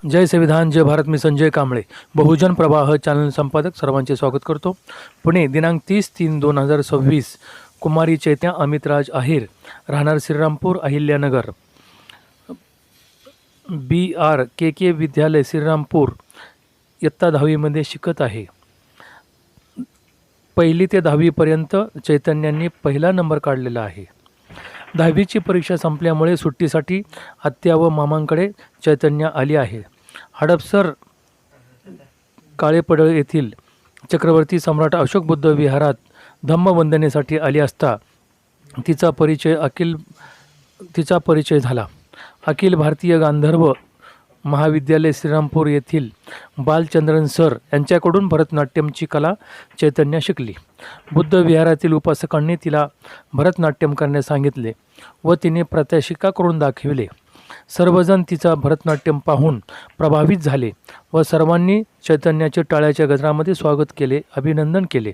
जय संविधान जय भारत. मी संजय कांबळे, बहुजन प्रवाह चॅनल संपादक. सर्वांचे स्वागत करतो. पुणे दिनांक 30/3/2026 कुमारी चैत्या अमितराज आहेर, राहणार श्रीरामपूर अहिल्यानगर, BRKK विद्यालय श्रीरामपूर, इयत्ता 10वीमध्ये शिकत आहे. 1ली ते 10वीपर्यंत चैतन्यांनी पहिला नंबर काढलेला आहे. 10वीची परीक्षा संपल्यामुळे सुट्टीसाठी आत्या व मामांकडे चैतन्य आली आहे. हडपसर काळेपडळ येथील चक्रवर्ती सम्राट अशोक बुद्ध विहारात धम्मवंदनेसाठी आली असता तिचा परिचय झाला. अखिल भारतीय गांधर्व महाविद्यालय श्रीरामपूर येथील बालचंद्रन सर यांच्याकडून भरतनाट्यमची कला चैतन्य शिकली. बुद्ध विहारातील उपासकांनी तिला भरतनाट्यम करण्यास सांगितले व तिने प्रात्यक्षिका करून दाखविले. सर्वजण तिचा भरतनाट्यम पाहून प्रभावित झाले व सर्वांनी चैतन्याचे टाळ्याच्या गजरामध्ये स्वागत केले, अभिनंदन केले.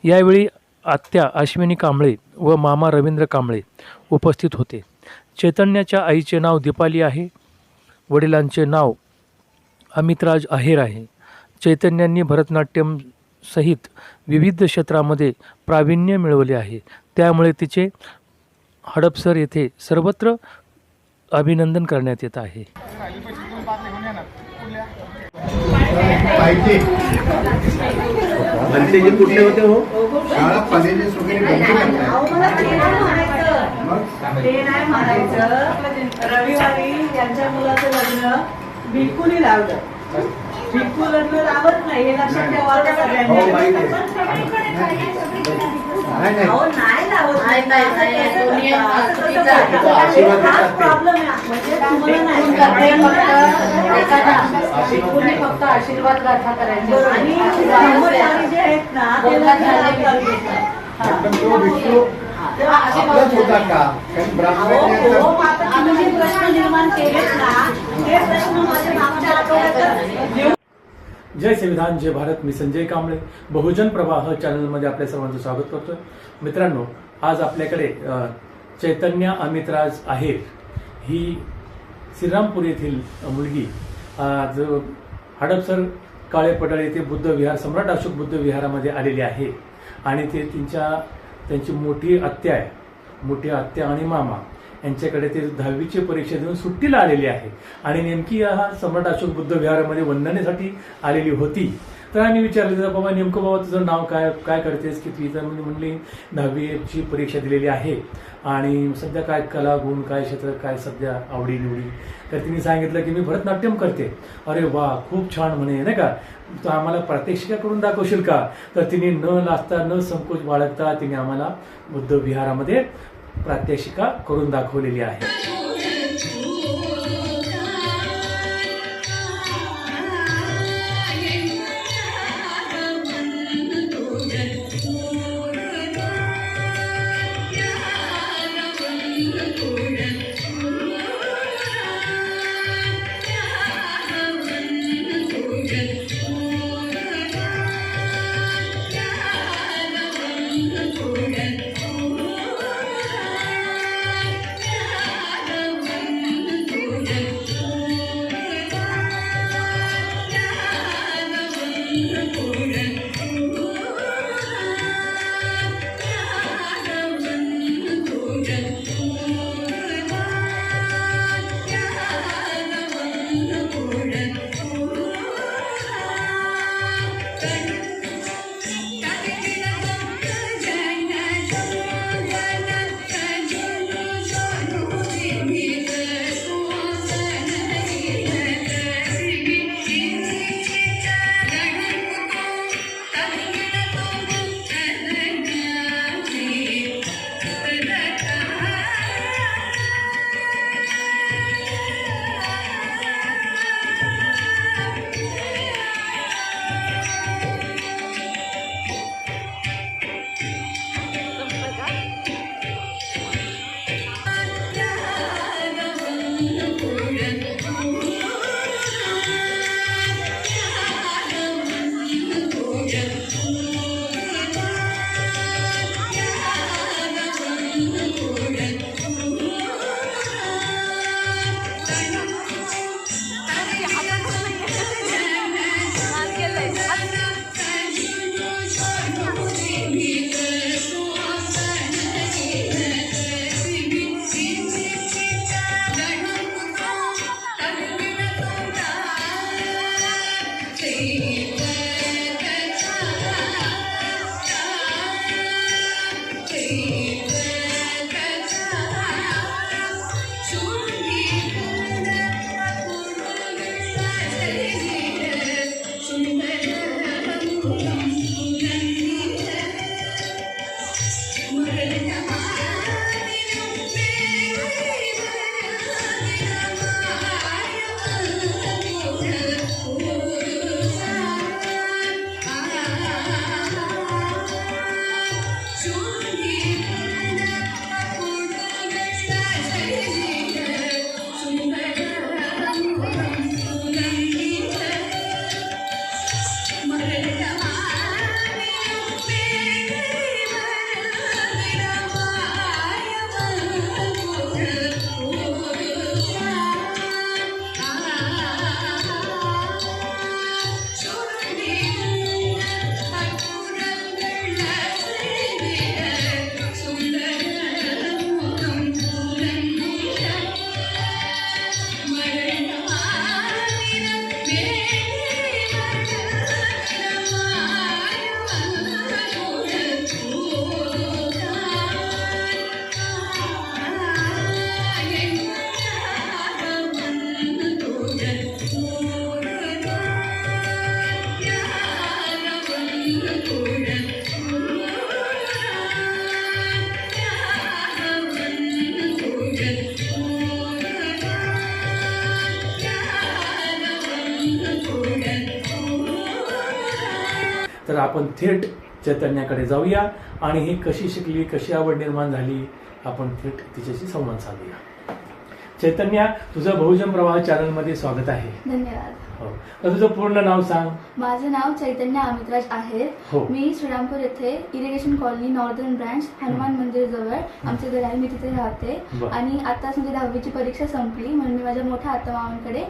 यावेळी आत्या अश्विनी कांबळे व मामा रवींद्र कांबळे उपस्थित होते. चैतन्याच्या आईचे नाव दीपाली आहे, वडिलांचे नाव अमितराज आहेर आहे. चैतन्यांनी भरतनाट्यम सहित विविध क्षेत्रामध्ये प्रावीण्य मिळवले आहे. त्यामुळे तिचे हडपसर येथे सर्वत्र अभिनंदन करण्यात येत आहे. कुठले होते हो? शाळा रविवारी यांच्या मुलाचं लग्न बिलकुलही लावलं, बिलकुल लग्न लावत नाही हे लक्षात ठेवा सगळ्यांनी. फक्त आशीर्वाद गाथा करायचे आणि जे आहेत ना प्रश्न निर्माण केलेत ना ते प्रश्न माझ्या मागच्या आठवड्यात. जय संविधान जय भारत. मी संजय कांबळे, बहुजन प्रवाह चॅनलमध्ये आपल्या सर्वांचं स्वागत करतो. मित्रांनो, आज आपल्याकडे चैतन्य अमितराज आहेर ही श्रीरामपूर येथील मुलगी आज हडपसर काळेपडळ येथे बुद्ध विहार, सम्राट अशोक बुद्ध विहारामध्ये आलेली आहे. आणि ते त्यांची मोठी आत्या आणि मामा यांच्याकडे ते 10वीची परीक्षा देऊन सुट्टीला आलेली आहे. आणि नेमकी हा सम्राट अशोक बुद्ध विहारामध्ये वंदनेसाठी आलेली होती. तर आम्ही विचारलं, बाबा नेमकं बाबा तुझं नाव काय करतेस, किती? तर म्हणली 10वीची परीक्षा दिलेली आहे आणि सध्या काय कला गुण, काय क्षेत्र, काय सध्या आवडीनिवडी. तर तिने सांगितलं की मी भरतनाट्यम करते. अरे वा, खूप छान म्हणे, नाही का, तर आम्हाला प्रात्यक्षिका करून दाखवशील का? तर तिने न लाजता न संकोच बाळगता तिने आम्हाला बुद्ध विहारामध्ये प्रात्यक्षिका करून दाखवलेली आहे. तर आपण थेट चैतन्याकडे जाऊया आणि ही कशी शिकली, कशी आवड निर्माण झाली, आपण थेट तिच्याशी संवाद साधूया. चैतन्या, तुझं बहुजन प्रवाह चॅनलमध्ये स्वागत आहे. धन्यवाद. हो, तर तुझं पूर्ण नाव सांग. माझं नाव चैतन्य अमितराज आहे. हो. मी श्रीरामपूर येथे irrigation colony northern branch Hanuman मंदिर जवळ आमचं घर आहे. मी तिथे राहते. बरं. आणि आताच म्हणजे 10वीची परीक्षा संपली म्हणून मी माझ्या मोठ्या आत्यामामांकडे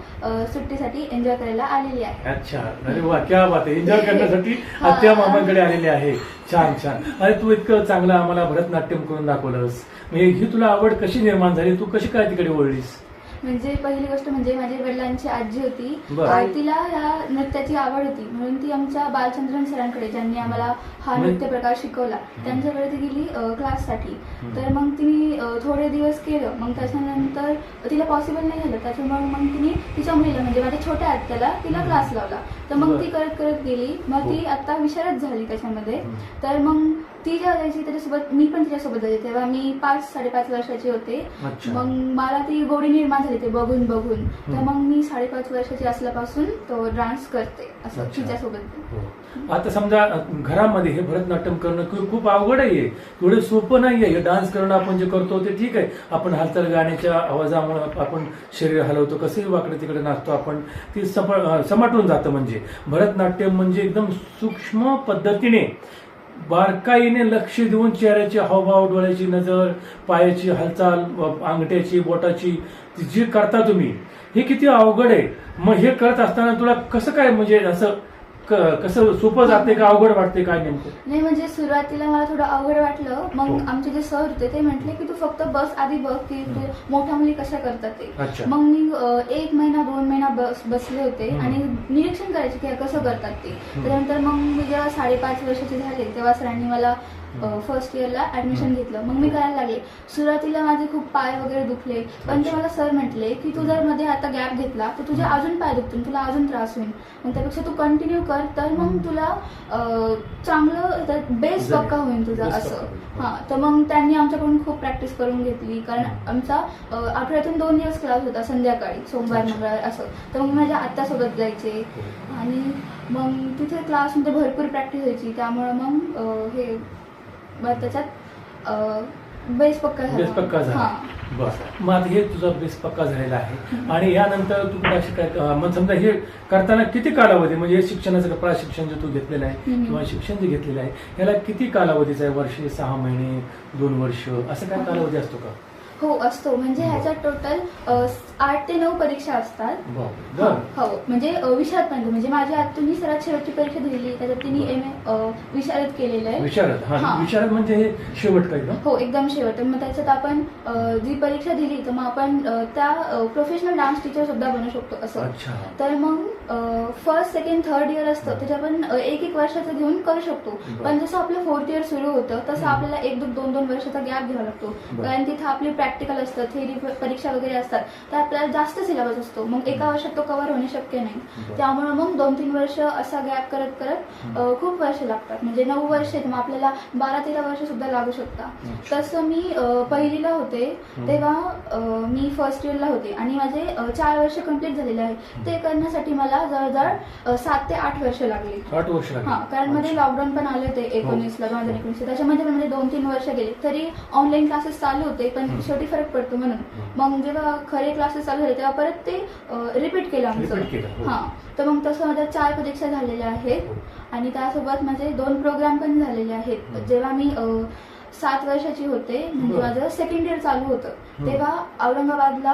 सुट्टीसाठी एन्जॉय करायला आलेली आहे. अच्छा, अरे वा, क्या बात आहे. एन्जॉय करण्यासाठी आत्या मामांकडे आलेले आहे. छान छान. अरे तू इतकं चांगलं आम्हाला भरतनाट्यम करून दाखवलंस. म्हणजे ही तुला आवड कशी निर्माण झाली, तू कशी काय तिकडे वळलीस? म्हणजे पहिली गोष्ट म्हणजे माझ्या वडिलांची आजी होती. बरं. तिला ह्या नृत्याची आवड होती म्हणून ती आमच्या बालचंद्रन सरांकडे, ज्यांनी आम्हाला हा नृत्य प्रकार शिकवला, त्यांच्याकडे ती गेली क्लाससाठी. तर मग तिने थोडे दिवस केलं. मग त्याच्यानंतर तिला पॉसिबल नाही झालं. त्याच्यामुळे मग तिने तिच्या मुलीला म्हणजे माझ्या छोट्या आत्याला तिला क्लास लावला. तर मग ती करत करत गेली. मग ती आता विशारद झाली त्याच्यामध्ये. तर मग ती जेव्हा जायची त्याच्यासोबत मी पण तिच्यासोबत जायचे. तेव्हा मी 5-5.5 वर्षाची होते. अच्छा. मग मला ती गोडी निर्माण झाली ते बघून बघून. तर मग मी 5.5 वर्षाची असल्यापासून तो डान्स करते असं अच्छा. तिच्यासोबत. हो. आता समजा घरामध्ये हे भरतनाट्यम करणं खूप अवघड आहे. थोडं सोपं नाहीये. हे डान्स करणं आपण जे करतो ते ठीक आहे. आपण हालचाल गाण्याच्या आवाजामुळे आपण शरीर हलवतो, कसंही वाकडे तिकडे नाचतो आपण, ती समाटून जातं. म्हणजे भरतनाट्यम म्हणजे एकदम सूक्ष्म पद्धतीने बारकाईने लक्ष देऊन चेहऱ्याचे हावभाव, डोळ्याची नजर, पायाची हालचाल, अंगठ्याची, बोटाची जी करता तुम्ही, हे किती अवघड आहे. मग हे करत असताना तुला कसं काय म्हणजे असं कसं सोपं जाते का अवघड वाटते काय नेमकं? नाही म्हणजे सुरुवातीला मला थोडं अवघड वाटलं. मग हो. आमचे जे सर होते ते म्हटले की तू फक्त बस आधी बघ की तू मोठ्या मुली कशा करतात ते. अच्छा. मग मी 1 महिना 2 महिना बसले होते आणि निरीक्षण करायचे की कसं करतात ते. त्यानंतर मग मी जेव्हा 5.5 वर्षाचे झाले तेव्हा सरांनी मला फर्स्ट इयरला ऍडमिशन घेतलं. मग मी करायला लागले. सुरुवातीला माझे खूप पाय वगैरे दुखले, पण ते मला सर म्हटले की तू जर मध्ये आता गॅप घेतला तर तुझे अजून पाय दुखतील, तुला अजून त्रास होईल. मग त्यापेक्षा तू कंटिन्यू कर, तर मग तुला चांगलं बेस पक्का होईल तुझा असं. हा, तर मग त्यांनी आमच्याकडून खूप प्रॅक्टिस करून घेतली. कारण आमचा आठवड्यातून 2 दिवस क्लास होता संध्याकाळी, सोमवार मंगळवार असं. तर मग माझ्या आत्यासोबत जायचे आणि मग तिथे क्लासमध्ये भरपूर प्रॅक्टिस व्हायची. त्यामुळे मग त्याच्यात बेस पक्का झाला. हा. बस, मग आता हे तुझा बेस पक्का झालेला आहे. आणि यानंतर तू कुठे अशी काय मग समजा हे करताना किती कालावधी, म्हणजे शिक्षणाचं प्रशिक्षण जे तू घेतलेलं आहे किंवा शिक्षण जे घेतलेलं आहे याला किती कालावधीचं आहे? वर्षे, 6 महिने, 2 वर्ष, असं काय कालावधी असतो का? हो असतो. म्हणजे ह्याच्यात टोटल 8 ते 9 परीक्षा असतात. हो, म्हणजे विशारदपर्यंत. म्हणजे माझ्या आत्तूंनी सर्वात शेवटची परीक्षा दिलेली, त्याच्यात तिने MA विशारद केलेलं आहे. विशारद म्हणजे हे शेवट काय का? हो, एकदम शेवट. मग त्याच्यात आपण जी परीक्षा दिली तर मग आपण त्या प्रोफेशनल डान्स टीचर सुद्धा बनू शकतो असं. अच्छा. तर मग फर्स्ट, सेकंड, थर्ड इयर असतं त्याच्या आपण 1-1 वर्षाचं घेऊन करू शकतो. पण जसं आपलं 4th इयर सुरू होतं तसं आपल्याला 1-2 वर्षाचा गॅप घ्यावा लागतो. कारण तिथं आपली प्रॅक्टिकल असतं, थेरी परीक्षा वगैरे असतात, तर आपल्याला जास्त सिलेबस असतो. मग एका वर्षात तो कव्हर होणे शक्य नाही. त्यामुळे मग 2-3 वर्ष असा गॅप करत करत खूप वर्ष लागतात. म्हणजे 9 वर्ष मग आपल्याला 12-13 वर्ष सुद्धा लागू शकतात. तसं मी पहिलीला होते तेव्हा मी फर्स्ट इयरला होते आणि माझे 4 वर्ष कंप्लीट झालेले आहे. ते करण्यासाठी मला जवळजवळ 7 ते 8 वर्ष लागली. 8 वर्ष लागली. हा, कारण मध्ये लॉकडाऊन पण आले होते 2019. त्याच्यामध्ये पण म्हणजे 2-3 वर्ष गेले. तरी ऑनलाईन क्लासेस चालू होते, पण शेवटी फरक पडतो म्हणून मग जेव्हा खरे क्लासेस चालू झाले तेव्हा परत ते रिपीट केलं आमचं. हा, तर मग तसं माझ्या 4 परीक्षा झालेल्या आहेत आणि त्यासोबत माझे 2 प्रोग्राम पण झालेले आहेत. जेव्हा मी 7 वर्षाची होते, म्हणजे माझं सेकंड इयर चालू होतं, तेव्हा औरंगाबादला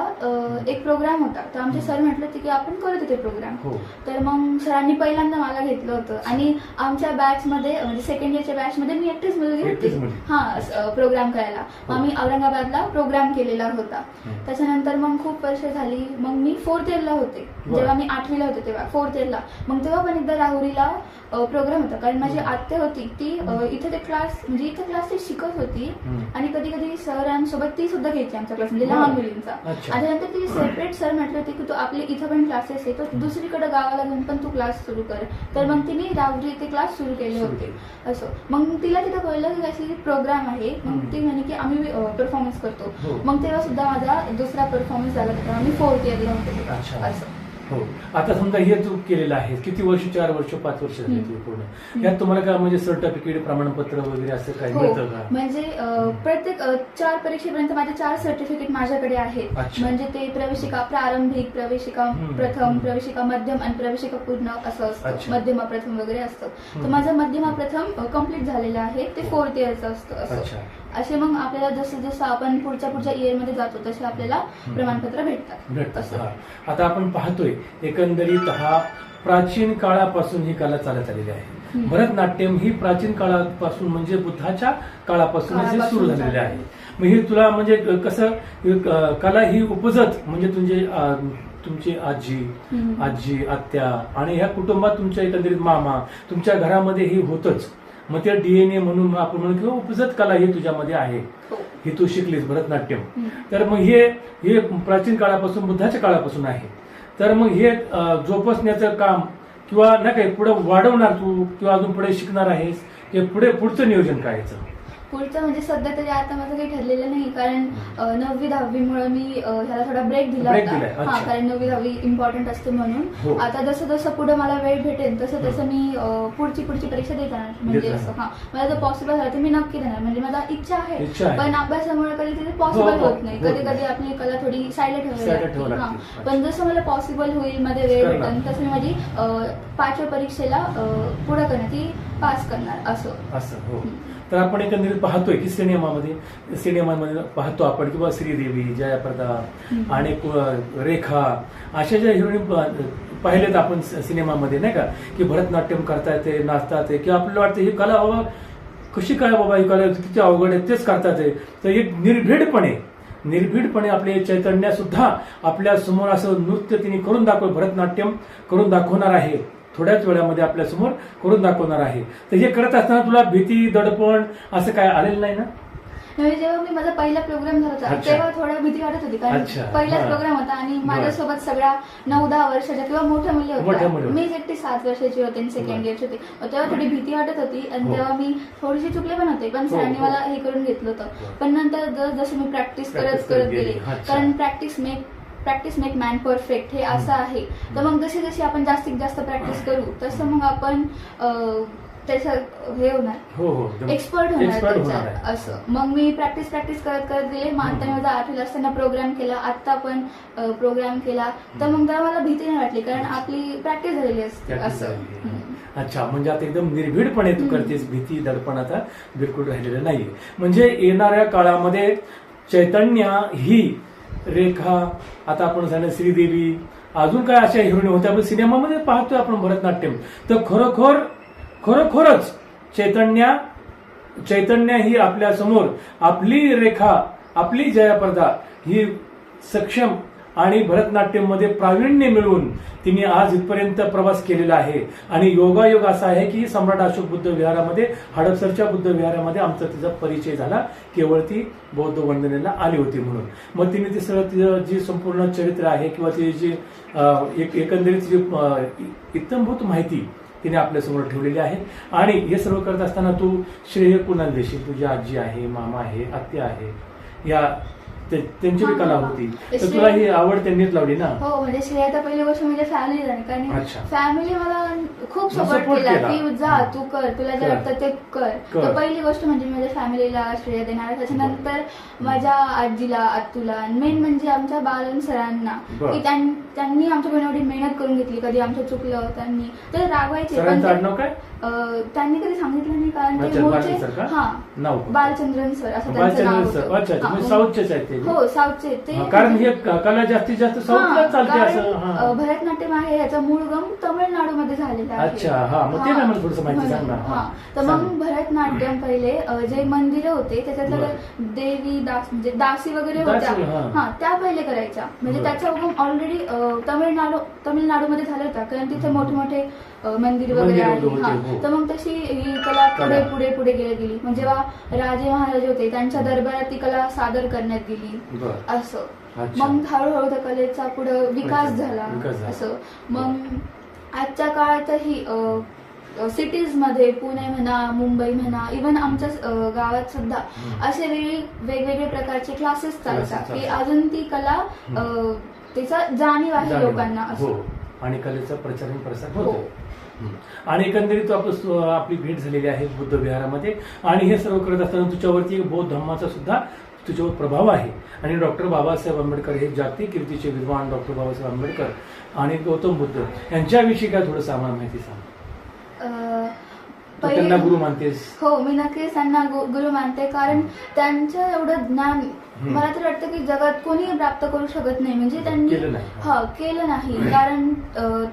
एक प्रोग्राम होता. तर आमचे सर म्हटले होते की आपण करू तिथे प्रोग्राम. तर मग सरांनी पहिल्यांदा मला घेतलं होतं आणि आमच्या बॅचमध्ये म्हणजे सेकंड इयरच्या बॅचमध्ये मी एकटीच मुलगी होती हा प्रोग्राम करायला. मग मी औरंगाबादला प्रोग्राम केलेला होता. त्याच्यानंतर मग खूप वर्ष झाली. मग मी 4th इयरला होते, जेव्हा मी 8वीला होते तेव्हा 4th इयरला. मग तेव्हा पण एकदा राहुरीला प्रोग्राम होता. कारण माझी आत्या होती ती इथे ते क्लास म्हणजे इथे क्लास ती शिकत होती आणि कधी कधी सरांसोबत ती सुद्धा घ्यायची आमचा क्लास, म्हणजे लहान मुलींचा. आणि नंतर ती सेपरेट सर म्हटले होते की तू आपले इथं पण क्लासेस आहे, तर दुसरीकडे गावाला घेऊन पण तू क्लास सुरू कर. तर मग तिने राहुरी इथे क्लास सुरू केले होते असं. मग तिला तिथं कळलं की अशी प्रोग्राम आहे. मग ती म्हणे की आम्ही परफॉर्मन्स करतो. मग तेव्हा सुद्धा माझा दुसरा परफॉर्मन्स झाला होता. आम्ही 4th इयरला होते असं. हो. आता समजा हे तू केलेलं आहे किती वर्ष, 4 वर्ष 5 वर्ष झाली ती पूर्ण, यात तुम्हाला काय म्हणजे सर्टिफिकेट, प्रमाणपत्र वगैरे असं काही हो, मिळतं का? म्हणजे प्रत्येक 4 परीक्षेपर्यंत माझे 4 सर्टिफिकेट माझ्याकडे आहेत. अच्छा. म्हणजे ते प्रवेशिका प्रारंभिक, प्रवेशिका प्रथम, प्रवेशिका मध्यम आणि प्रवेशिका पूर्ण असं अच्छा. असतं. मध्यमा प्रथम वगैरे असतं. तर माझं मध्यमा प्रथम कम्प्लीट झालेलं आहे. ते 4th इयरचं असतं असं. अच्छा. असे मग आपल्याला जसं जसं आपण पुढच्या इयर मध्ये जातो तसे आपल्याला प्रमाणपत्र भेटतात असं. हा. आता आपण पाहतोय एकंदरीत हा प्राचीन काळापासून ही कला चालत आलेली आहे. भरतनाट्यम ही प्राचीन काळापासून म्हणजे बुद्धाच्या काळापासून हे सुरू झालेले आहे. मग हे तुला म्हणजे कसं कला ही उपजत म्हणजे तुमची आजी, आत्या आणि ह्या कुटुंबात तुमच्या एकंदरीत मामा, तुमच्या घरामध्ये ही होतच. मग ते DNA म्हणून आपण म्हणू किंवा उपजत कला ही तुझ्यामध्ये आहे, ही तू शिकलीस भरतनाट्यम. तर मग हे प्राचीन काळापासून, बुद्धाच्या काळापासून आहे. तर मग हे जोपासण्याचं काम किंवा नाही काय पुढे वाढवणार तू किंवा अजून पुढे शिकणार आहेस, की पुढचं नियोजन काय याचं? पुढचं म्हणजे सध्या तरी आता माझं काही ठरलेलं नाही, कारण 9वी 10वी मुळे मी ह्याला थोडा ब्रेक दिला होता. अच्छा. हा, कारण 9वी 10वी इम्पॉर्टंट असते हो. म्हणून. आता जसं जसं पुढे मला वेळ भेटेल तसं तसं मी पुढची परीक्षा देत राहणार. म्हणजे असं मला जर पॉसिबल झालं तर मी नक्की देणार. म्हणजे मला इच्छा आहे, पण अभ्यासामुळे कधी ते पॉसिबल होत नाही. कधी कधी आपली कला थोडी साईडला ठेवावी लागते. पण जसं मला पॉसिबल होईल, मध्ये वेळ भेटेल तसं मी माझी 5व्या परीक्षेला पुढे करणार, ती पास करणार असं. हो. तर आपण एकंदरीत पाहतोय की सिनेमामध्ये पाहतो आपण किंवा श्रीदेवी, जयाप्रदा आणि रेखा अशा ज्या हिरोईन पाहिलेत आपण सिनेमामध्ये नाही का, की भरतनाट्यम करता येते, नाचता येते, किंवा आपल्याला वाटतं ही कला बाबा कशी काय बाबा, ही कला किती अवघड आहे, तेच करता येते. तर एक निर्भीडपणे आपले चैतन्य सुद्धा आपल्या समोर असं नृत्य तिने करून भरतनाट्यम करून दाखवणार आहे. थोड्याच वेळामध्ये आपल्या समोर करून दाखवणार आहे. तर हे करत असताना तुला भीती, दडपण असं काय आलेलं नाही ना? जेव्हा मी माझा पहिला प्रोग्राम झाला होता तेव्हा थोडा भीती वाटत होती, कारण पहिलाच प्रोग्राम होता आणि माझ्यासोबत सगळ्या 9-10 वर्षाच्या किंवा मोठ्या मुली होत्या. मी एकटी 7 वर्षाची होते आणि सेकंड इयरची होते. तेव्हा थोडी भीती वाटत होती आणि तेव्हा मी थोडीशी चुकले पण होते, पण सरांनी मला हे करून घेतलं होतं. पण नंतर जसं मी प्रॅक्टिस करत गेले, कारण प्रॅक्टिस मेक मॅन परफेक्ट हे असं आहे. तर मग जशी जशी आपण जास्तीत जास्त प्रॅक्टिस करू तसं मग आपण त्याचं हे होणार, एक्सपर्ट होणार त्याच्यात असं. मग मी प्रॅक्टिस करत गेले. मग आता माझा 8वीला असताना प्रोग्राम केला, आता पण प्रोग्राम केला. तर मग तेव्हा मला भीती नाही वाटली, कारण आपली प्रॅक्टिस झालेली असते असं. अच्छा, म्हणजे आता एकदम निर्भीडपणे तू करतेस, भीती दडपण आता बिलकुल राहिलेलं नाहीये. म्हणजे येणाऱ्या काळामध्ये चैतन्य ही, रेखा, आता आपण सांगितलं श्रीदेवी, अजून काय अशा हिरोईन होत्या आपण सिनेमामध्ये पाहतोय आपण भरतनाट्यम. तर खरोखरच चैतन्य ही आपल्या समोर, आपली रेखा, आपली जयाप्रदा ही सक्षम आणि भरतनाट्यम मध्ये प्रावीण्य मिळवून तिने आज इथपर्यंत प्रवास केलेला आहे. आणि योगायोग असा आहे की सम्राट अशोक बुद्ध विहारामध्ये, हडपसरच्या बुद्ध विहारामध्ये आमचा तिचा परिचय झाला, केवळ ती बौद्ध वंदनेला आली होती म्हणून. मग तिने तिचं जी संपूर्ण चरित्र आहे किंवा ती जी एकंदरीत जी इत्थंभूत माहिती तिने आपल्यासमोर ठेवलेली आहे. आणि हे सर्व करत असताना तू श्रेय कुणाला देशील? तुझी आजी आहे, मामा आहे, आत्या आहे, या त्यांची बी कला होती, तर तुला ही आवड त्यांनीच लावली ना? हो, म्हणजे श्रेया तर पहिली गोष्ट म्हणजे फॅमिली झाली, कारण फॅमिली मला खूप सपोर्ट केला की जा तू कर, तुला जे वाटतं ते कर. तर पहिली गोष्ट म्हणजे माझ्या फॅमिलीला श्रेय देणार. त्याच्यानंतर माझ्या आजीला, आत्तूला, मेन म्हणजे आमच्या बालन सरांना, की त्यांनी आमच्याकडून एवढी मेहनत करून घेतली. कधी आमचं चुकलं त्यांनी तर रागवायचे, पण त्यांनी कधी सांगितलं नाही, कारण ते मूळचे बालचंद्रन सर असं त्यांचं नाव होतं. साऊथचेच आहेत ते. हो, साऊथचे ते. कारण हे कला जास्तीत जास्त साऊथला चालते असं. भरतनाट्यम आहे याचा मूळ गम तमिळनाडूमध्ये झालेला आहे. अच्छा, हा, मग ते नाही मला थोडंसं माहिती सांगणार. तर मग भरतनाट्यम पहिले जे मंदिरं होते त्याच्यातलं देवी म्हणजे दासी वगैरे होत्या, त्या पहिले करायच्या. म्हणजे त्याचा उगम ऑलरेडी तमिळनाडूमध्ये झाला होता, कारण तिथे मोठे मोठे मंदिर वगैरे आहे. तर मग तशी ही कला पुढे गेली. म्हणजे जेव्हा राजे महाराजे होते त्यांच्या दरबारात ती कला सादर करण्यात गेली असं. मग हळूहळू त्या कलेचा पुढे विकास झाला असं. मग आजच्या काळातही सिटीज मध्ये, पुणे म्हणा, मुंबई म्हणा, इव्हन आमच्या गावात सुद्धा असे वेगवेगळे प्रकारचे क्लासेस चालतात की अजून ती कला त्याचा जाणीव आहे जाणीव. लोकांना हो असं. आणि कलेचा प्रचार आणि प्रसार हो. होतो. आणि एकंदरीत आपली भेट झालेली आहे बुद्ध विहारामध्ये आणि हे सर्व करत असताना तुझ्यावरती एक बौद्ध धम्माचा सुद्धा तुझ्यावर प्रभाव आहे. आणि डॉक्टर बाबासाहेब आंबेडकर हे जागतिक कीर्तीचे विद्वान डॉक्टर बाबासाहेब आंबेडकर आणि गौतम बुद्ध यांच्याविषयी काय थोडंसं आम्हाला माहिती सांग. तू त्यांना गुरु मानतेस? हो, मी नक्कीच त्यांना गुरु मानते, कारण त्यांचं एवढं ज्ञान मला तर वाटतं की जगात कोणी प्राप्त करू शकत नाही. म्हणजे त्यांनी केलं नाही. केलं नाही. कारण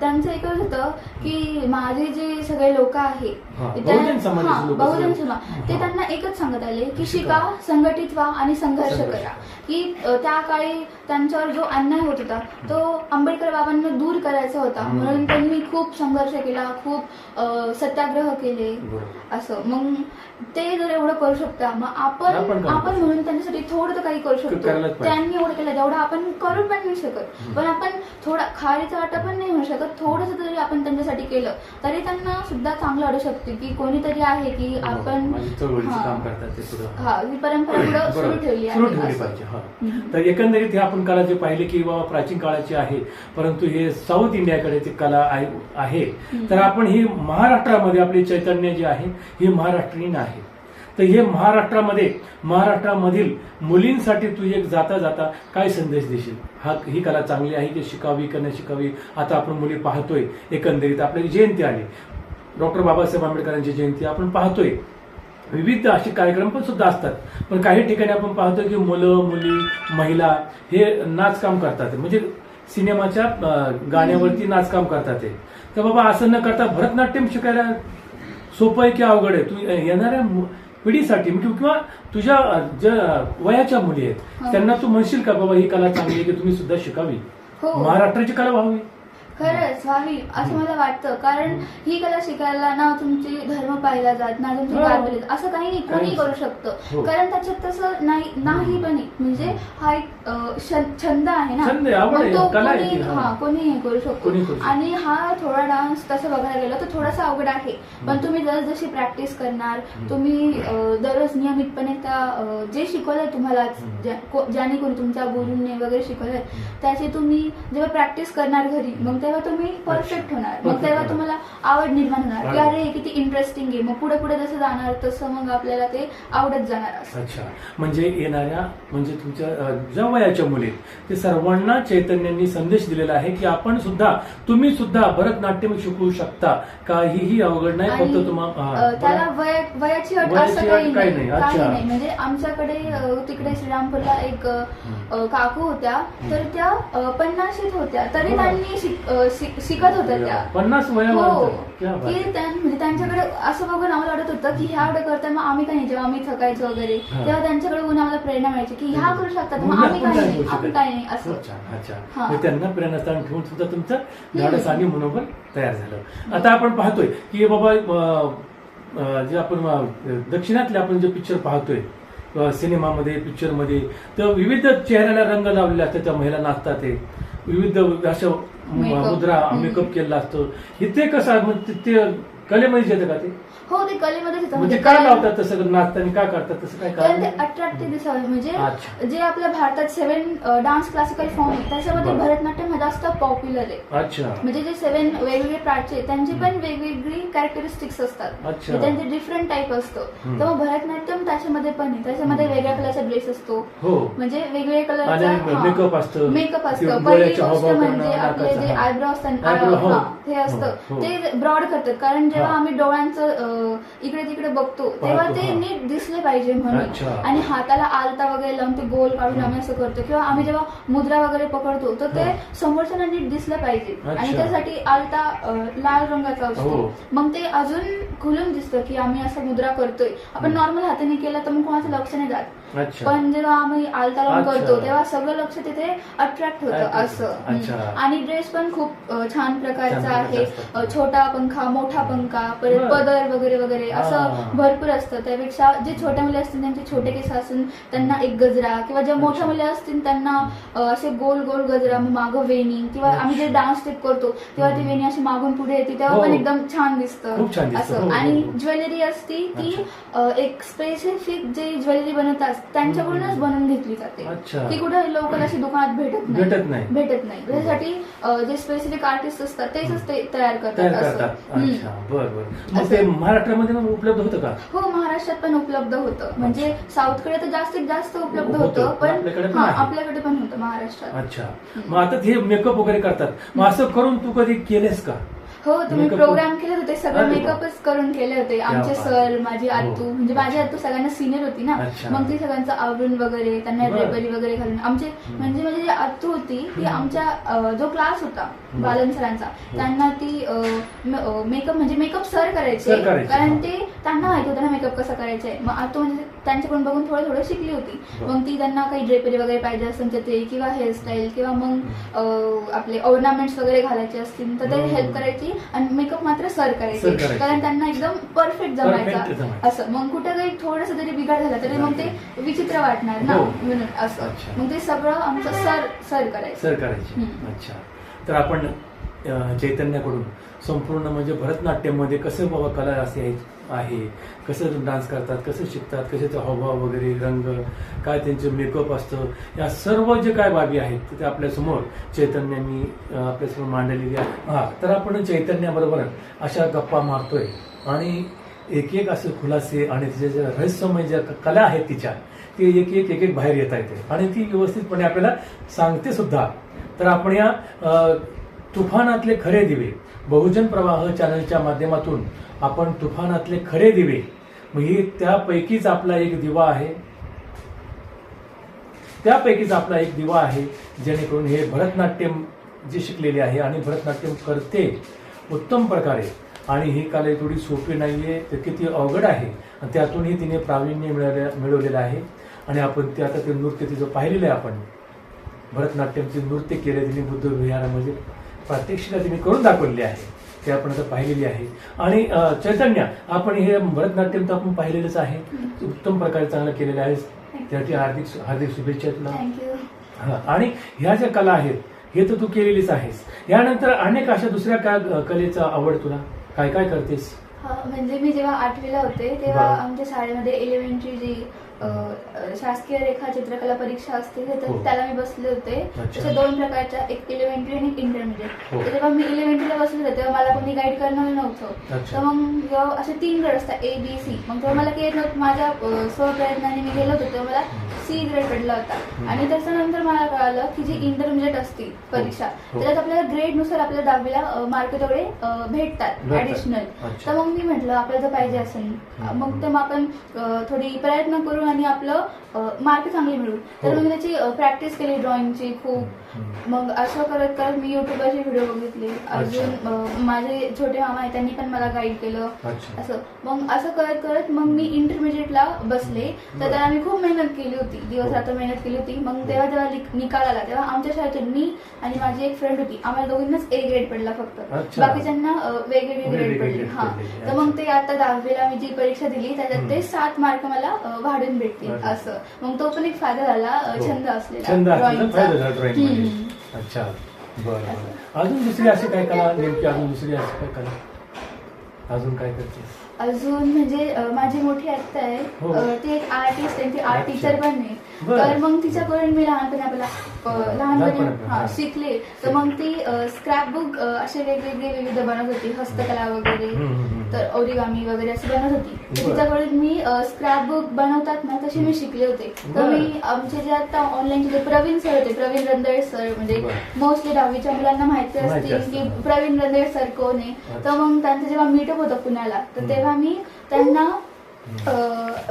त्यांचं एकच होतं की माझे जे सगळे लोक आहे बहुजन समाजाचे लोक बहुजन असतील. समाज, ते त्यांना एकच सांगत आले की शिका, संघटित व्हा आणि संघर्ष करा. की त्या काळी त्यांच्यावर जो अन्याय होत होता तो आंबेडकर बाबांना दूर करायचा होता. म्हणून त्यांनी खूप संघर्ष केला, खूप सत्याग्रह केले. असं मग ते जर एवढं करू शकता, मग आपण म्हणून त्यांच्यासाठी थोडं तर काही करू शकतो. त्यांनी एवढं केलं जेवढं आपण करू पण नाही शकत, पण आपण थोडा खारीचा वाटा पण नाही होऊ शकत. थोडंसं तरी आपण त्यांच्यासाठी केलं तरी त्यांना सुद्धा चांगलं वाटू शकते की कोणीतरी आहे की आपण ही परंपरा पुढे सुरू ठेवली पाहिजे. तर एकंदरीत हे आपण कला जे पाहिले की बाबा प्राचीन काळाची आहे, परंतु हे साऊथ इंडियाकडे ती कला आहे. तर आपण ही महाराष्ट्रामध्ये आपली चैतन्य जे आहे ही महाराष्ट्रीयन आहे. तर हे महाराष्ट्रामधील मुलींसाठी तू एक जाता जाता काय संदेश देशील? ही कला चांगली आहे की शिकावी का नाही शिकावी? आता आपण मुली पाहतोय, एकंदरीत आपली जयंती आली, डॉक्टर बाबासाहेब आंबेडकरांची जयंती आपण पाहतोय, विविध असे कार्यक्रम पण सुद्धा असतात. पण काही ठिकाणी आपण पाहतोय की मुलं मुली महिला हे नाचकाम करतात, म्हणजे सिनेमाच्या गाण्यावरती नाचकाम करतात. तर बाबा असं न करता भरतनाट्यम शिकायला सोपं आहे की अवघड आहे? तू येणाऱ्या पिढीसाठी किंवा तुझ्या ज्या वयाच्या मुली आहेत त्यांना तू म्हणशील का बाबा ही कला चांगली आहे की तुम्ही सुद्धा शिकावी, महाराष्ट्राची कला व्हावी? खरंच व्हावी असं मला वाटतं. कारण ही कला शिकायला ना तुमची धर्म पाहिला जात, ना तुमची जात पाहिली जात, असं काही नाही. कोणी करू शकतं. कारण त्याच्यात तसं नाही पण म्हणजे हा एक छंद आहे ना, कोणी हे करू शकतो. आणि हा थोडा डान्स तसं बघायला गेलं तर थोडासा अवघड आहे, पण तुम्ही जशी प्रॅक्टिस करणार, तुम्ही दररोज नियमितपणे त्या जे शिकवलंय तुम्हाला, ज्याने कोणी तुमच्या गुरूंनी वगैरे शिकवलंय त्याची तुम्ही जेव्हा प्रॅक्टिस करणार घरी, मग तेव्हा तुम्ही परफेक्ट होणार. मग तेव्हा तुम्हाला आवड निर्माण होणार की अरे किती इंटरेस्टिंग आहे. मग पुढे पुढे जसं जाणार तसं मग आपल्याला ते आवडत जाणार. अच्छा, म्हणजे येणाऱ्या म्हणजे तुमच्या ज्या वयाच्या मुली ते सर्वांना चैतन्यांनी संदेश दिलेला आहे की आपण सुद्धा, तुम्ही सुद्धा भरतनाट्यम शिकू शकता, काहीही अवघड नाही. फक्त तुम्हाला त्याला वयाची अट असं काही नाही. म्हणजे आमच्याकडे तिकडे श्रीरामपूरला एक काकू होत्या, तर त्या 50शीत होत्या तरी त्यांनी शिकत होत्या त्या 50 म्हणजे त्यांच्याकडे असं बघून आम्हाला वाटत होतं की ह्या एवढं करताय मग आम्ही काही, जेव्हा आम्ही थकायचो वगैरे तेव्हा त्यांच्याकडे बघून आम्हाला प्रेरणा मिळायची की ह्या करू शकतात, मग आम्ही काही नाही, आपण काही नाही असं. अच्छा, त्यांना प्रेरणास्थान ठेवून सुद्धा तुमचं धाडस आणि मनोबल तयार झालं. आता आपण पाहतोय की बाबा जे आपण दक्षिणातले आपण जे पिक्चर पाहतोय सिनेमामध्ये, पिक्चरमध्ये, तर विविध चेहऱ्याला रंग लावलेले असतात, त्या महिला नाचतात, ते विविध अशा मुद्रा मेकअप केलेला असतो. इथे कसं ते कलेमध्ये येतं का ते? हो, ते कलेमध्येच येतं. म्हणजे काय लावतात तसं नाचताना, काय करतात तसं काय? कारण ते अट्रॅक्टिव्ह दिसावं. म्हणजे जे आपल्या भारतात 7 डान्स क्लासिकल फॉर्म आहे त्याच्यामध्ये भरतनाट्यम जास्त पॉप्युलर आहे. अच्छा, म्हणजे जे 7 वेगवेगळे पार्टचे त्यांची पण वेगवेगळी कॅरेक्टरिस्टिक्स असतात, त्यांचे डिफरंट टाईप असतं. तर मग भरतनाट्यम त्याच्यामध्ये पण आहे. त्याच्यामध्ये वेगळ्या कलरचा ड्रेस असतो, म्हणजे वेगवेगळ्या कलरचा मेकअप असतं. पहिली गोष्ट म्हणजे आपले जे आयब्रो असतात हे असतं ते ब्रॉड करतात, कारण जेव्हा आम्ही डोळ्यांचं इकडे तिकडे बघतो तेव्हा ते नीट दिसले पाहिजे म्हणून. आणि हाताला आलता वगैरे लावून ते गोल काढून आम्ही असं करतो, किंवा आम्ही जेव्हा मुद्रा वगैरे पकडतो तर ते समोरच्याला नीट दिसलं पाहिजे. आणि त्यासाठी आलता लाल रंगाचा असतो, मग ते अजून खुलून दिसतं की आम्ही असं मुद्रा करतोय. आपण नॉर्मल हाताने केलं तर मग कोणाचं लक्ष नाही जात, पण जेव्हा आम्ही आलता लावून करतो तेव्हा सगळं लक्ष तिथे अट्रॅक्ट होतं असं. आणि ड्रेस पण खूप छान प्रकारचा आहे, छोटा पंखा, मोठा पंखा, परत पदर वगैरे वगैरे असं भरपूर असतं. त्यापेक्षा जे छोट्या मुली असतील त्यांचे छोटे केस असून त्यांना एक गजरा, किंवा ज्या मोठ्या मुली असतील त्यांना असे गोल गोल गजरा, मागं वेणी, किंवा आम्ही जे डान्स स्टेप करतो तेव्हा ती वेणी अशी मागून पुढे येते तेव्हा पण एकदम छान दिसतं असं. आणि ज्वेलरी असती ती एक स्पेसिफिक जे ज्वेलरी बनवतात त्यांच्याकडूनच बनवून घेतली जाते. अच्छा. ती कुठे लोकल अशी दुकानात भेटत भेटत नाही. त्यासाठी जे स्पेसिफिक आर्टिस्ट असतात तेच ते तयार तयार करतात करतात. असं. अच्छा, बरं. मग ते महाराष्ट्रामध्ये मग उपलब्ध होतं का? हो, महाराष्ट्रात पण उपलब्ध होतं. म्हणजे साऊथकडे तर जास्तीत जास्त उपलब्ध होतं. होतं, पण आपल्याकडे पण हा, आहे. आपल्याकडे पण होतं महाराष्ट्रात. अच्छा. मग आता हे मेकअप वगैरे करतात, मग असं करून तू कधी केलेस का? हो, तुम्ही Makeup- प्रोग्राम केले होते, सगळे अरे वा. मेकअपच करून केले होते. आमचे बात. सर, माझी हो. आतू, म्हणजे माझी आतू सगळ्यांना सिनियर होती ना, अच्छा. मग ती सगळ्यांचं आवरून वगैरे, त्यांना बरं. ड्रेपरी वगैरे घालून आमचे म्हणजे माझी जी आतू होती ती आमच्या जो क्लास होता बालन सरांचा, त्यांना ती मेकअप म्हणजे मेकअप सर करायचे, सर करायचे, कारण हा. ते त्यांना माहिती होतं ना मेकअप कसं करायचंय. मग आतू म्हणजे त्यांच्याकडून बघून थोडं थोडं शिकली होती. बरं. मग ती त्यांना काही ड्रेपरी वगैरे पाहिजे असेल तर ते, किंवा हेअरस्टाईल, किंवा मग आपले ऑर्नामेंट्स वगैरे घालायचे असतील तर ते हेल्प करायची, आणि मेकअप मात्र सर करायचे, कारण त्यांना एकदम परफेक्ट जमायचा असं. मग कुठं काही थोडंसं जरी बिघाड झाला तरी मग ते विचित्र वाटणार ना, हो. म्हणून असं. अच्छा. मग ते सगळं आमचं सर करायचं. सर करायचे. अच्छा. तर आपण चैतन्याकडून संपूर्ण म्हणजे भरतनाट्यममध्ये कसं बाबा कला असे आहे, कसं डान्स करतात, कसं शिकतात, कसे ते हावभाव वगैरे, रंग काय, त्यांचं मेकअप असतं, या सर्व जे काय बाबी आहेत ते आपल्यासमोर चैतन्यांनी आपल्यासमोर मांडलेली आहे. हा, तर आपण चैतन्याबरोबर अशा गप्पा मारतोय आणि एक एक असे खुलासे आणि तिचे जे रहस्यमय ज्या कला आहेत तिच्या, ती एक एक बाहेर येता येते आणि ती व्यवस्थितपणे आपल्याला सांगते सुद्धा. तर आपण या तुफानातले खरे दिवे बहुजन प्रवाह चॅनलच्या माध्यमातून आपण तुफानातले खरे दिवे, मग ही त्यापैकीच आपला एक दिवा आहे, जेणेकरून हे भरतनाट्यम जे शिकलेले आहे आणि भरतनाट्यम करते उत्तम प्रकारे, आणि ही कला थोडी सोपी नाहीये, तर किती अवघड आहे, आणि त्यातूनही तिने प्रावीण्य मिळवलेलं आहे. आणि आपण ते आता ते नृत्य तिचं पाहिलेलं आहे, आपण भरतनाट्यमचे नृत्य केले तिने बुद्ध विहारामध्ये, प्रात्यक्षिका तिने करून दाखवलेली आहे, ते आपण आता पाहिलेली आहे. आणि चैतन्य, आपण हे भरतनाट्यम तर आपण पाहिलेलंच आहे, उत्तम प्रकारे चांगलं केलेलं आहे, त्यासाठी हार्दिक शुभेच्छा तुला. थँक्यू. आणि ह्या ज्या कला आहेत हे तर तू केलेलीच आहेस, यानंतर अनेक अशा दुसऱ्या काय कलेचा आवड तुला, काय काय करतेस? म्हणजे मी जेव्हा 8वीला होते तेव्हा बरं. आमच्या शाळेमध्ये एलिमेंटरी जी शासकीय रेखा चित्रकला परीक्षा असते तर हो. त्याला मी बसले होते. अच्छा. तशा 2 प्रकारच्या, एक एलिमेंटरी आणि एक इंटरमिडिएट. हो. तर जेव्हा मी एलिमेंटरीला बसले होते तेव्हा मला कोणी गाईड करणार नव्हतं. अच्छा. तर मग जेव्हा असे 3 ग्रेड असतात ABC, मग तेव्हा मला काही नव्हतं, माझ्या स्वप्रयत्नाने मी गेलो होते तेव्हा मला C ग्रेड पडला होता. आणि त्याच्यानंतर मला कळालं की जी इंटरमिडिएट असते परीक्षा हो. त्याच्यात आपल्याला ग्रेडनुसार आपल्याला 10वीला मार्क तेवढे भेटतात ऍडिशनल. अच्छा. तर मग मी म्हटलं आपल्याला जर पाहिजे असेल मग तेव्हा आपण थोडी प्रयत्न करू आणि आपलं मार्क चांगले मिळू. तर मग त्याची प्रॅक्टिस केली ड्रॉइंगची खूप. मग असं करत करत मी युट्यूबवरचे व्हिडिओ बघितले. अजून माझे छोटे मामा आहेत त्यांनी पण मला गाईड केलं. अच्छा. असं मग असं करत करत मग मी इंटरमिडिएटला बसले. तर त्याला मी खूप मेहनत केली होती, दिवस रात्र मेहनत केली होती. मग तेव्हा जेव्हा निकाल आला तेव्हा आमच्या शाळेतून मी आणि माझी एक फ्रेंड होती, आम्हाला दोघींनाच A ग्रेड पडला फक्त, अच्छा. बाकीच्यांना वेगवेगळे ग्रेड पडले. हा, तर मग ते आता 10वीला मी जी परीक्षा दिली त्याच्यात ते 7 मार्क मला वाढून भेटतील असं. मग तो पण एक फायदा झाला, छंद असलेला ड्रॉइंगचा. अच्छा. बरं. अजून दुसरी अशी काय कला, नेमकी अजून दुसरी अशी काय कला, अजून काय करतेस? अजून म्हणजे माझी मोठी आत्या आहे, हो. ती एक आर्टिस्ट आहे, ती आर्ट अच्छा. टीचर पण आहे. बरं. तर मग तिच्याकडून मी लहानपणी लहानपणी, हा. शिकले. तर मग ती स्क्रॅपबुक असे वेगवेगळे विविध बनवत होती, हस्तकला वगैरे, तर ओरिगामी वगैरे असे बनवत होती. तर बरं. तिच्याकडून मी स्क्रॅपबुक बनवतात ना तसे मी शिकले होते. तर बरं. मी आमचे जे आता ऑनलाईनचे जे प्रवीण सर होते, प्रवीण रंदळे सर, म्हणजे बरं. मोस्टली 10वीच्या मुलांना माहिती माहिती असते की असतं. प्रवीण रंदळे सर कोण आहे. तर मग त्यांचं जेव्हा मीटअप होतं पुण्याला तर तेव्हा मी त्यांना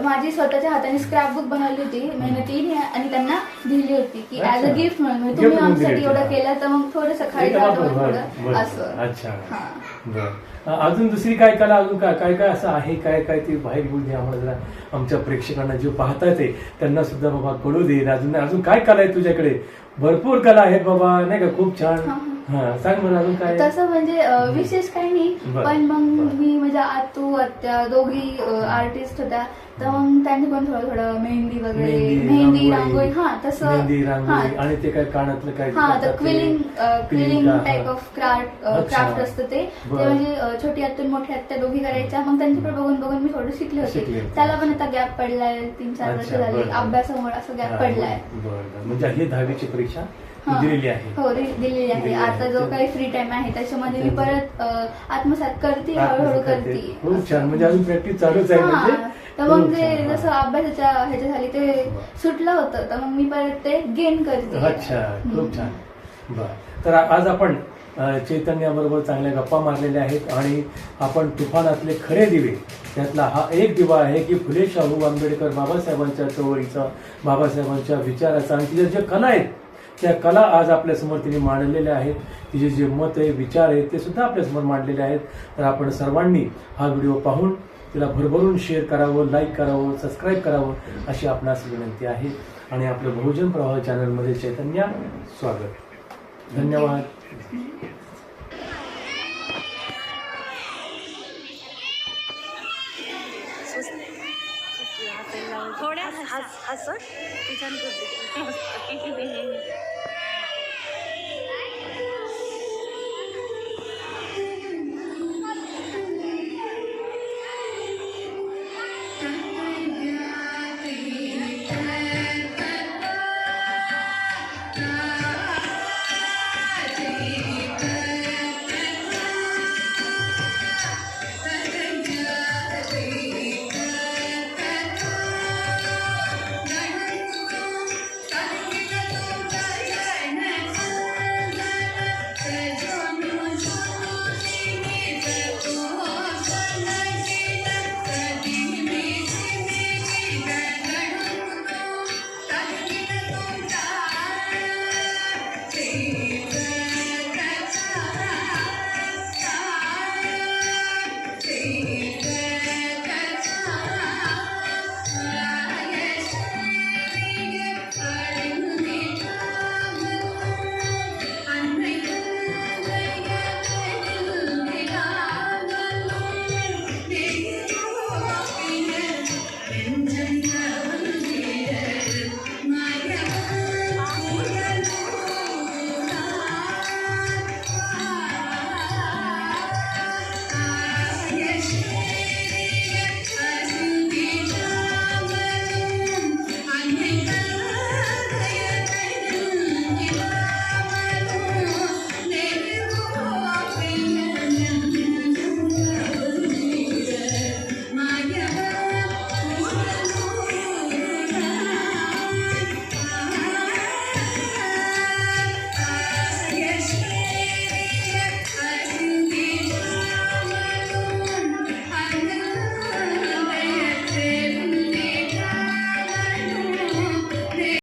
माझी स्वतःच्या हाताने स्क्रॅपबुक बनवली होती मेहनतीने आणि त्यांना दिली होती की ऍज अ गिफ्ट म्हणून. म्हणजे तुम्ही Gift म्हणून आमच्यासाठी दिली एवढं होती. केलं तर मग थोडंसं खाली थोडं असं. अच्छा. हा. बरं. अजून दुसरी काय कला, अजून काय काय असं आहे, काय काय ते बाहेर घेऊन दे आम्हाला, जरा आमच्या प्रेक्षकांना जे पाहतात त्यांना सुद्धा बाबा कळू दे. अजून काय कला आहे तुझ्याकडे? भरपूर कला आहेत बाबा, नाही का? खूप छान. हा, सांग मला अजून काय. तसं म्हणजे विशेष काही नाही, बरं. पण मग मी म्हणजे आतू आत्या दोघी आर्टिस्ट होत्या. तर मग त्यांनी पण थोडं थोडं मेहंदी वगैरे मेहंदी रांगोळी तसं मेहंदी रांगोळी आणि ते काय कानातलं काय तर क्विलिंग हा. टाईप ऑफ क्राफ्ट असतं ते बरं. म्हणजे छोटी आत्तून मोठी आत्या दोघी करायच्या. मग त्यांच्याकडे बघून बघून मी थोडं शिकले शिकले होते. होते. त्याला पण आता गॅप पडलाय 3-4 वर्ष अच्छा, झाली बरं. अभ्यासामुळे असं गॅप हा, पडलाय. बरं. म्हणजे ही 10वीची परीक्षा तू हा. दिलेली आहे. हो दिलेली आहे. दिलेली आहे. आता जो काही फ्री टाइम आहे त्याच्यामध्ये मी परत आत्मसात करते, हळूहळू करते. खूप छान. म्हणजे अजून प्रॅक्टिस चालूच आहे म्हणजे तर मग खूप ते छान. जसं अभ्यासाच्या ह्याच्या झाली ते सुटलं होतं तर मग मी परत ते गेन करते. अच्छा, खूप छान. बर, तर आज आपण चैतन्याबरोबर चांगल्या गप्पा मारलेल्या आहेत आणि आपण तुफानातले खरे दिवे त्यातला हा एक दिवा आहे की फुले शाहू आंबेडकर बाबासाहेबांच्या चळवळीचा, बाबासाहेबांच्या विचाराचा आणि तिच्या ज्या कला आहेत त्या कला आज आपल्यासमोर तिने मांडलेल्या आहेत. तिचे जे मत आहे, विचार आहेत ते सुद्धा आपल्यासमोर मांडलेले आहेत. तर आपण सर्वांनी हा व्हिडिओ पाहून तिला भरभरून शेअर करावं, लाईक करावं, सबस्क्राईब करावं अशी आपणास विनंती आहे. आणि आपलं बहुजन प्रवाह चॅनलमध्ये चैतन्या स्वागत. धन्यवाद. थोड्या हस हस तिच्या